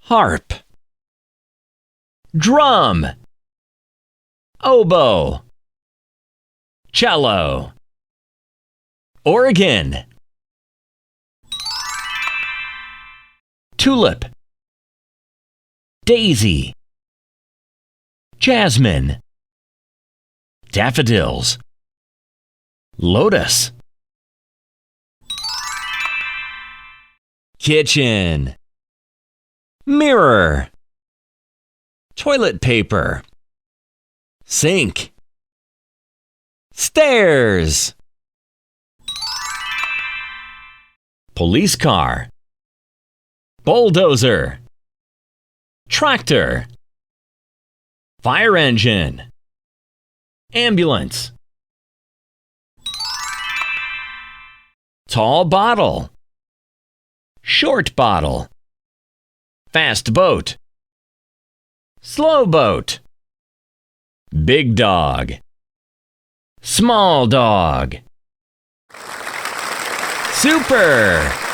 harp, drum, oboe, cello, organ, tulip, daisy, jasmine, daffodils, lotus, kitchen, mirror, toilet paper, sink, stairs, police car, bulldozer, tractor, fire engine, ambulance, tall bottle, short bottle, fast boat, slow boat, big dog, small dog. Super!